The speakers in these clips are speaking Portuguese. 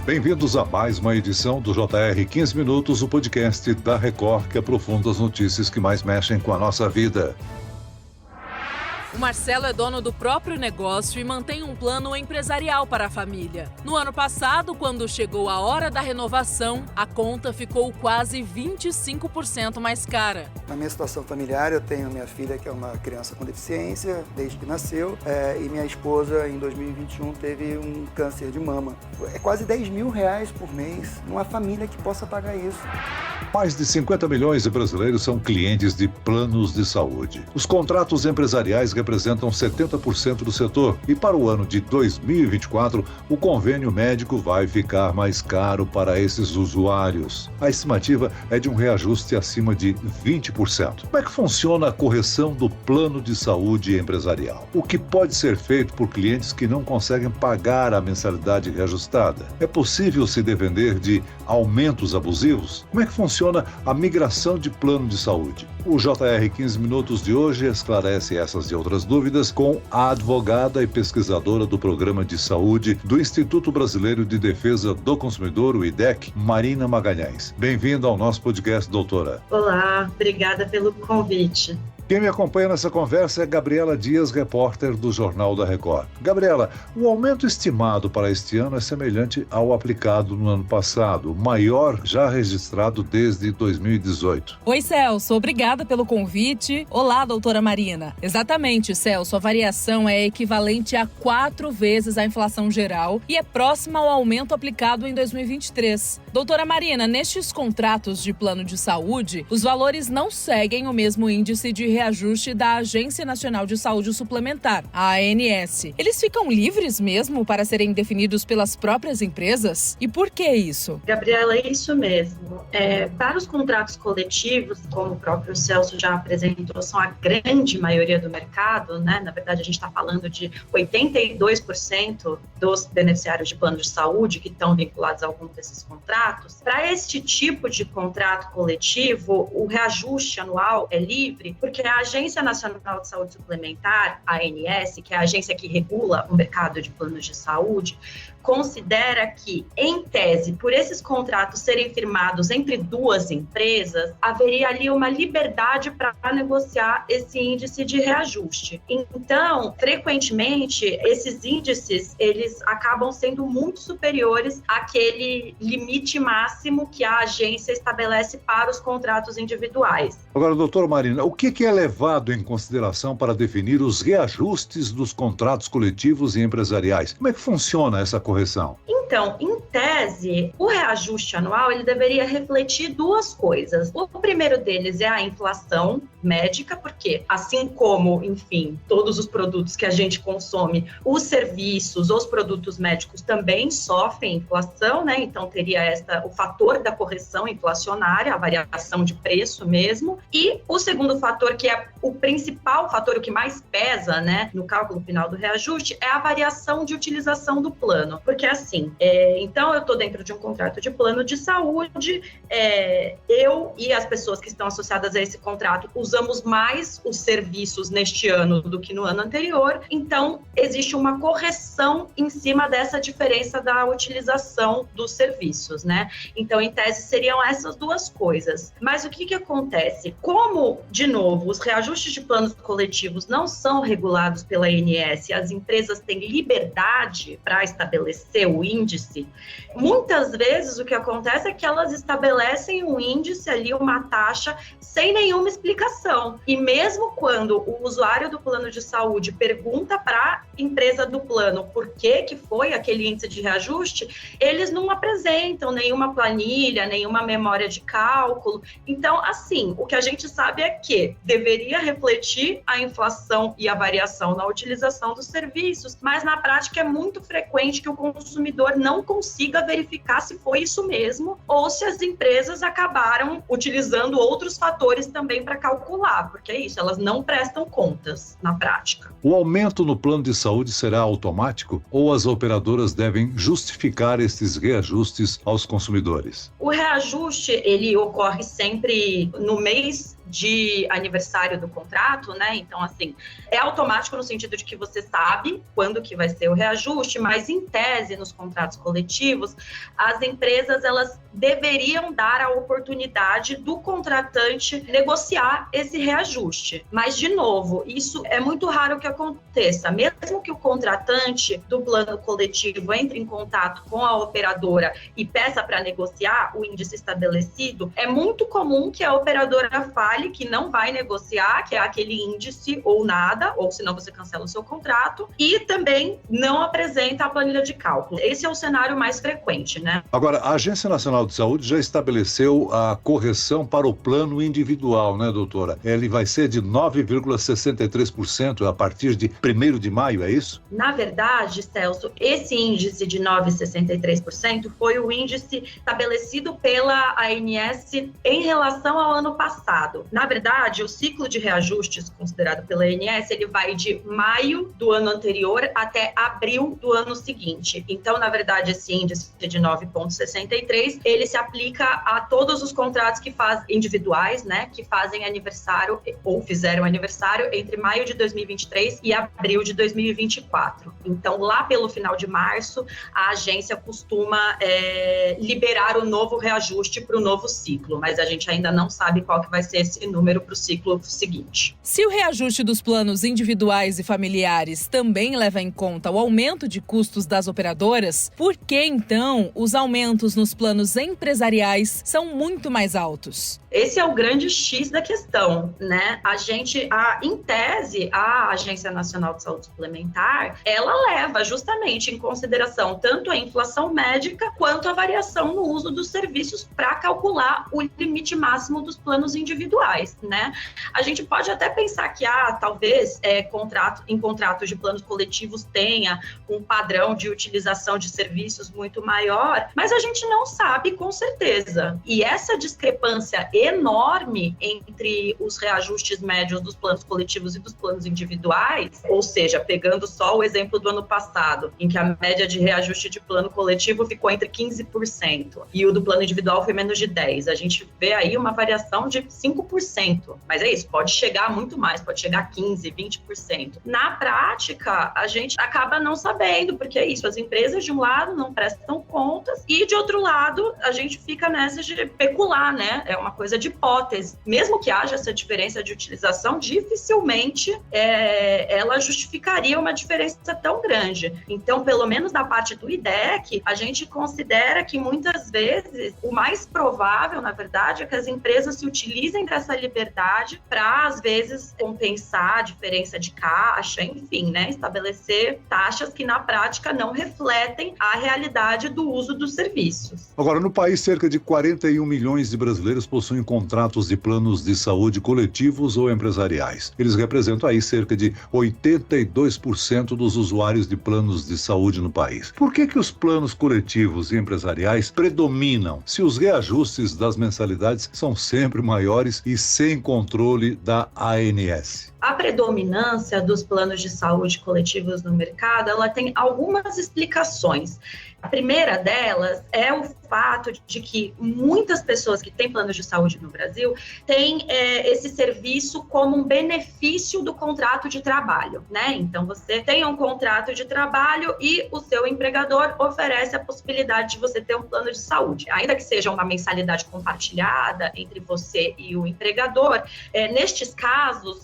Bem-vindos a mais uma edição do JR 15 Minutos, o podcast da Record que aprofunda as notícias que mais mexem com a nossa vida. O Marcelo é dono do próprio negócio e mantém um plano empresarial para a família. No ano passado, quando chegou a hora da renovação, a conta ficou quase 25% mais cara. Na minha situação familiar, eu tenho minha filha, que é uma criança com deficiência, desde que nasceu, e minha esposa, em 2021, teve um câncer de mama. É quase R$10.000 por mês, numa família que possa pagar isso. Mais de 50 milhões de brasileiros são clientes de planos de saúde. Os contratos empresariais representam 70% do setor e para o ano de 2024, o convênio médico vai ficar mais caro para esses usuários. A estimativa é de um reajuste acima de 20%. Como é que funciona a correção do plano de saúde empresarial? O que pode ser feito por clientes que não conseguem pagar a mensalidade reajustada? É possível se defender de aumentos abusivos? Como é que funciona a migração de plano de saúde? O JR 15 Minutos de hoje esclarece essas e outras dúvidas com a advogada e pesquisadora do Programa de Saúde do Instituto Brasileiro de Defesa do Consumidor, o IDEC, Marina Magalhães. Bem-vinda ao nosso podcast, doutora. Olá, obrigada pelo convite. Quem me acompanha nessa conversa é Gabriela Dias, repórter do Jornal da Record. Gabriela, o aumento estimado para este ano é semelhante ao aplicado no ano passado, o maior já registrado desde 2018. Oi, Celso, obrigada pelo convite. Olá, doutora Marina. Exatamente, Celso, a variação é equivalente a 4 vezes a inflação geral e é próxima ao aumento aplicado em 2023. Doutora Marina, nestes contratos de plano de saúde, os valores não seguem o mesmo índice de reajuste da Agência Nacional de Saúde Suplementar, a ANS. Eles ficam livres mesmo para serem definidos pelas próprias empresas? E por que isso? Gabriela, é isso mesmo. Para os contratos coletivos, como o próprio Celso já apresentou, são a grande maioria do mercado, né? Na verdade, a gente está falando de 82% dos beneficiários de plano de saúde que estão vinculados a algum desses contratos. Para este tipo de contrato coletivo, o reajuste anual é livre, porque a Agência Nacional de Saúde Suplementar, a ANS, que é a agência que regula o mercado de planos de saúde, considera que, em tese, por esses contratos serem firmados entre duas empresas, haveria ali uma liberdade para negociar esse índice de reajuste. Então, frequentemente, esses índices, eles acabam sendo muito superiores àquele limite máximo que a agência estabelece para os contratos individuais. Agora, doutora Marina, o que é levado em consideração para definir os reajustes dos contratos coletivos e empresariais? Como é que funciona essa correção? Então, em tese, o reajuste anual ele deveria refletir duas coisas. O primeiro deles é a inflação médica, porque assim como, enfim, todos os produtos que a gente consome, os serviços, os produtos médicos também sofrem inflação, né? Então teria o fator da correção inflacionária, a variação de preço mesmo. E o segundo fator, que é o principal fator, o que mais pesa, né, no cálculo final do reajuste, é a variação de utilização do plano. Porque assim, então eu estou dentro de um contrato de plano de saúde, eu e as pessoas que estão associadas a esse contrato usamos mais os serviços neste ano do que no ano anterior, então existe uma correção em cima dessa diferença da utilização dos serviços, né? Então, em tese, seriam essas duas coisas. Mas o que acontece? Como, de novo, os reajustes de planos coletivos não são regulados pela ANS, as empresas têm liberdade para estabelecer o índice, muitas vezes o que acontece é que elas estabelecem um índice ali, uma taxa, sem nenhuma explicação. E mesmo quando o usuário do plano de saúde pergunta para a empresa do plano por que foi aquele índice de reajuste, eles não apresentam nenhuma planilha, nenhuma memória de cálculo. Então, assim, o que a gente sabe é que deveria refletir a inflação e a variação na utilização dos serviços, mas na prática é muito frequente que o consumidor não consiga verificar se foi isso mesmo ou se as empresas acabaram utilizando outros fatores também para calcular, porque é isso, elas não prestam contas na prática. O aumento no plano de saúde será automático ou as operadoras devem justificar esses reajustes aos consumidores? O reajuste, ele ocorre sempre no mês de aniversário do contrato, né? Então, assim, é automático no sentido de que você sabe quando que vai ser o reajuste, mas em tese, nos contratos coletivos, as empresas, elas deveriam dar a oportunidade do contratante negociar esse reajuste. Mas, de novo, isso é muito raro que aconteça. Mesmo que o contratante do plano coletivo entre em contato com a operadora e peça para negociar o índice estabelecido, é muito comum que a operadora fale que não vai negociar, que é aquele índice ou nada, ou senão você cancela o seu contrato, e também não apresenta a planilha de cálculo. Esse é o cenário mais frequente, né? Agora, a Agência Nacional de Saúde já estabeleceu a correção para o plano individual, né, doutora? Ele vai ser de 9,63% a partir de 1º de maio, é isso? Na verdade, Celso, esse índice de 9,63% foi o índice estabelecido pela ANS em relação ao ano passado. Na verdade, o ciclo de reajustes considerado pela ANS, ele vai de maio do ano anterior até abril do ano seguinte. Então, na verdade, esse índice de 9,63, ele se aplica a todos os contratos que fazem individuais, né, que fazem aniversário ou fizeram aniversário entre maio de 2023 e abril de 2024. Então, lá pelo final de março, a agência costuma liberar o novo reajuste para o novo ciclo, mas a gente ainda não sabe qual que vai ser esse número para o ciclo seguinte. Se o reajuste dos planos individuais e familiares também leva em conta o aumento de custos das operadoras, por que então os aumentos nos planos empresariais são muito mais altos? Esse é o grande X da questão, né? Em tese, a Agência Nacional de Saúde Suplementar, ela leva justamente em consideração tanto a inflação médica quanto a variação no uso dos serviços para calcular o limite máximo dos planos individuais, né? A gente pode até pensar que, talvez em contratos de planos coletivos tenha um padrão de utilização de serviços muito maior, mas a gente não sabe com certeza. E essa discrepância enorme entre os reajustes médios dos planos coletivos e dos planos individuais, ou seja, pegando só o exemplo do ano passado, em que a média de reajuste de plano coletivo ficou entre 15% e o do plano individual foi menos de 10%. A gente vê aí uma variação de 5%, mas é isso, pode chegar muito mais, pode chegar a 15%, 20%. Na prática, a gente acaba não sabendo, porque é isso, as empresas de um lado não prestam contas e de outro lado a gente fica nessa de especular, né? É uma coisa de hipótese. Mesmo que haja essa diferença de utilização, dificilmente ela justificaria uma diferença tão grande. Então, pelo menos da parte do IDEC, a gente considera que muitas vezes o mais provável, na verdade, é que as empresas se utilizem dessa liberdade para, às vezes, compensar a diferença de caixa, enfim, né? Estabelecer taxas que, na prática, não refletem a realidade do uso dos serviços. Agora, no país, cerca de 41 milhões de brasileiros possuem contratos de planos de saúde coletivos ou empresariais. Eles representam aí cerca de 82% dos usuários de planos de saúde no país. Por que os planos coletivos e empresariais predominam, se os reajustes das mensalidades são sempre maiores e sem controle da ANS? A predominância dos planos de saúde coletivos no mercado, ela tem algumas explicações. A primeira delas é o fato de que muitas pessoas que têm planos de saúde no Brasil têm esse serviço como um benefício do contrato de trabalho, né? Então, você tem um contrato de trabalho e o seu empregador oferece a possibilidade de você ter um plano de saúde. Ainda que seja uma mensalidade compartilhada entre você e o empregador, nestes casos,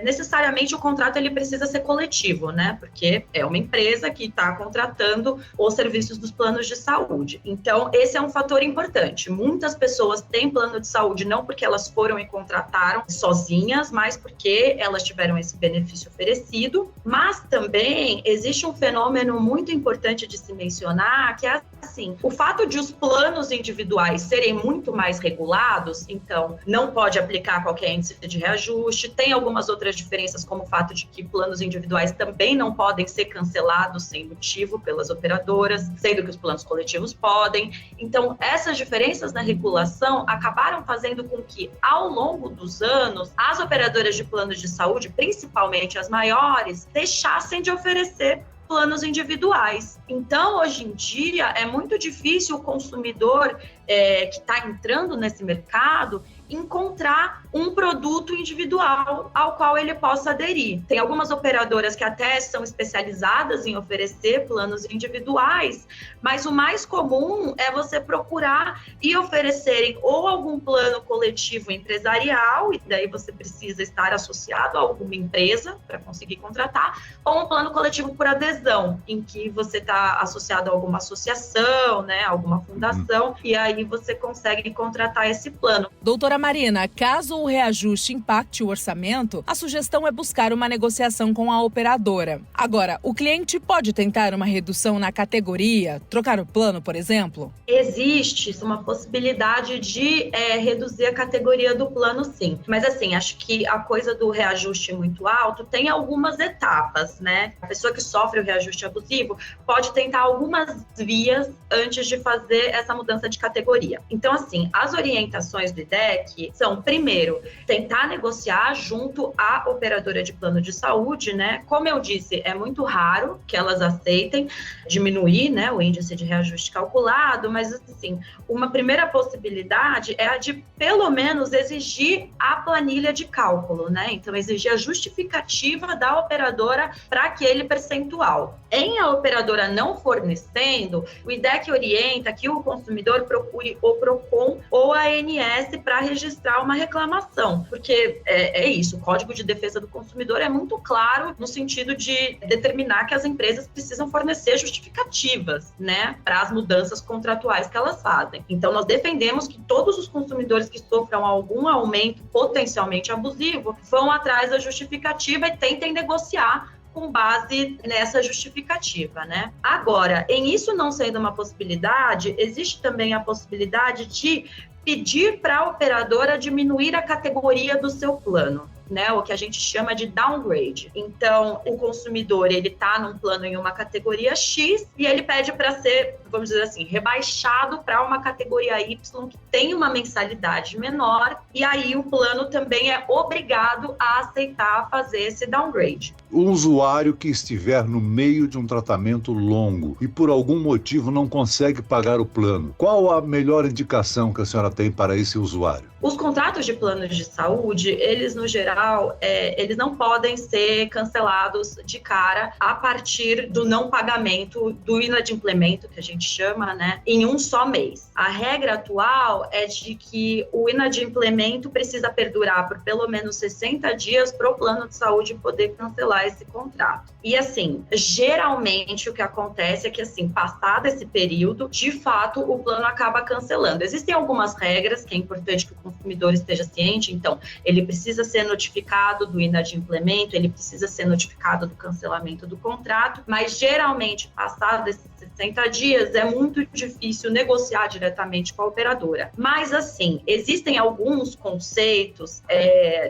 necessariamente o contrato ele precisa ser coletivo, né? Porque é uma empresa que está contratando os serviços dos planos de saúde. Então, esse é um fator importante. Muitas pessoas têm plano de saúde não porque elas foram e contrataram sozinhas, mas porque elas tiveram esse benefício oferecido. Mas também existe um fenômeno muito importante de se mencionar, que é assim, o fato de os planos individuais serem muito mais regulados, então não pode aplicar qualquer índice de reajuste, tem algumas outras diferenças, como o fato de que planos individuais também não podem ser cancelados sem motivo pelas operadoras, sendo que os planos coletivos podem. Então, essas diferenças na regulação acabaram fazendo com que, ao longo dos anos, as operadoras de planos de saúde, principalmente as maiores, deixassem de oferecer planos individuais. Então, hoje em dia, é muito difícil o consumidor que está entrando nesse mercado encontrar um produto individual ao qual ele possa aderir. Tem algumas operadoras que até são especializadas em oferecer planos individuais, mas o mais comum é você procurar e oferecerem ou algum plano coletivo empresarial, e daí você precisa estar associado a alguma empresa para conseguir contratar, ou um plano coletivo por adesão, em que você está associado a alguma associação, né, alguma fundação, e aí você consegue contratar esse plano. Doutora Marina, caso o reajuste impacte o orçamento, a sugestão é buscar uma negociação com a operadora. Agora, o cliente pode tentar uma redução na categoria, trocar o plano, por exemplo? Existe uma possibilidade de reduzir a categoria do plano, sim. Mas assim, acho que a coisa do reajuste muito alto tem algumas etapas, né? A pessoa que sofre o reajuste abusivo pode tentar algumas vias antes de fazer essa mudança de categoria. Então, assim, as orientações do IDEC são, primeiro, tentar negociar junto à operadora de plano de saúde, né? Como eu disse, é muito raro que elas aceitem diminuir, né, o índice de reajuste calculado, mas, assim, uma primeira possibilidade é a de, pelo menos, exigir a planilha de cálculo, né? Então, exigir a justificativa da operadora para aquele percentual. Em a operadora não fornecendo, o IDEC orienta que o consumidor procure o PROCON ou a ANS para registrar uma reclamação, porque é isso, o Código de Defesa do Consumidor é muito claro no sentido de determinar que as empresas precisam fornecer justificativas, né, para as mudanças contratuais que elas fazem. Então, nós defendemos que todos os consumidores que sofram algum aumento potencialmente abusivo vão atrás da justificativa e tentem negociar com base nessa justificativa, né? Agora, em isso não sendo uma possibilidade, existe também a possibilidade de pedir para a operadora diminuir a categoria do seu plano, né, o que a gente chama de downgrade. Então, o consumidor, ele está num plano em uma categoria X e ele pede para ser, vamos dizer assim, rebaixado para uma categoria Y que tem uma mensalidade menor, e aí o plano também é obrigado a aceitar fazer esse downgrade. O usuário que estiver no meio de um tratamento longo e por algum motivo não consegue pagar o plano, qual a melhor indicação que a senhora tem para esse usuário? Os contratos de planos de saúde, eles no geral, eles não podem ser cancelados de cara a partir do não pagamento, do inadimplemento, que a gente chama, né, em um só mês. A regra atual é de que o inadimplemento precisa perdurar por pelo menos 60 dias para o plano de saúde poder cancelar esse contrato. E assim, geralmente o que acontece é que, assim, passado esse período, de fato, o plano acaba cancelando. Existem algumas regras que é importante que o consumidor esteja ciente, então, ele precisa ser notificado do inadimplemento, ele precisa ser notificado do cancelamento do contrato, mas geralmente, passado esses 60 dias, é muito difícil negociar diretamente com a operadora. Mas, assim, existem alguns conceitos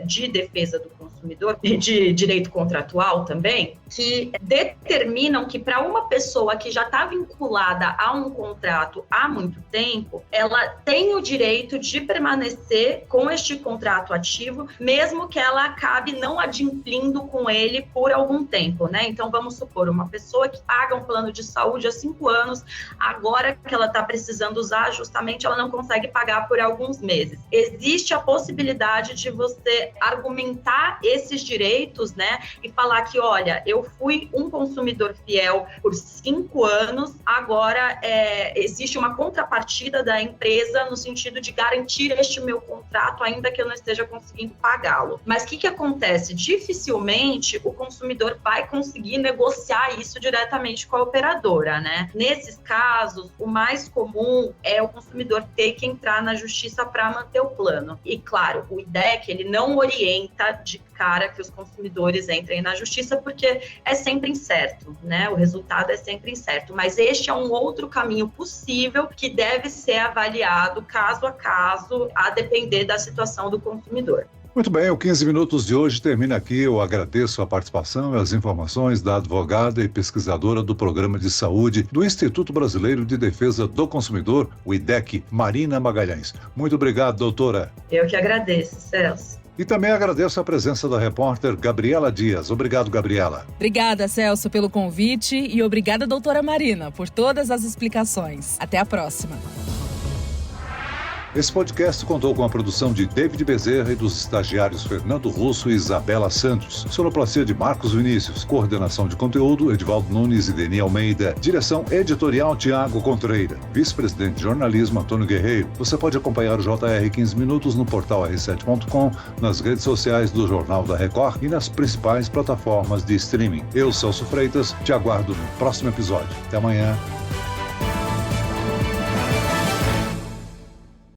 de defesa do consumidor, de direito contratual também, que determinam que para uma pessoa que já está vinculada a um contrato há muito tempo, ela tem o direito de permanecer com este contrato ativo, mesmo que ela acabe não adimplindo com ele por algum tempo, né? Então, vamos supor, uma pessoa que paga um plano de saúde há 5 anos, agora que ela está precisando usar, justamente ela não consegue pagar por alguns meses. Existe a possibilidade de você argumentar esses direitos, né? E falar que, olha, eu fui um consumidor fiel por 5 anos, agora existe uma contrapartida da empresa no sentido de garantir este meu contrato, ainda que eu não esteja conseguindo pagá-lo. Mas o que acontece? Dificilmente o consumidor vai conseguir negociar isso diretamente com a operadora, né? Nesses casos, o mais comum é o consumidor ter que entrar na justiça para manter o plano. E, claro, o IDEC, ele não orienta de cara que os consumidores entrem na justiça, porque é sempre incerto, né? O resultado é sempre incerto. Mas este é um outro caminho possível que deve ser avaliado caso a caso, a depender da situação do consumidor. Muito bem, o 15 Minutos de hoje termina aqui. Eu agradeço a participação e as informações da advogada e pesquisadora do Programa de Saúde do Instituto Brasileiro de Defesa do Consumidor, o IDEC, Marina Magalhães. Muito obrigado, doutora. Eu que agradeço, Celso. E também agradeço a presença da repórter Gabriela Dias. Obrigado, Gabriela. Obrigada, Celso, pelo convite e obrigada, doutora Marina, por todas as explicações. Até a próxima. Esse podcast contou com a produção de David Bezerra e dos estagiários Fernando Russo e Isabela Santos. Sonoplastia de Marcos Vinícius. Coordenação de conteúdo, Edivaldo Nunes e Deni Almeida. Direção editorial, Tiago Contreira. Vice-presidente de jornalismo, Antônio Guerreiro. Você pode acompanhar o JR 15 Minutos no portal r7.com, nas redes sociais do Jornal da Record e nas principais plataformas de streaming. Eu, Celso Freitas, te aguardo no próximo episódio. Até amanhã.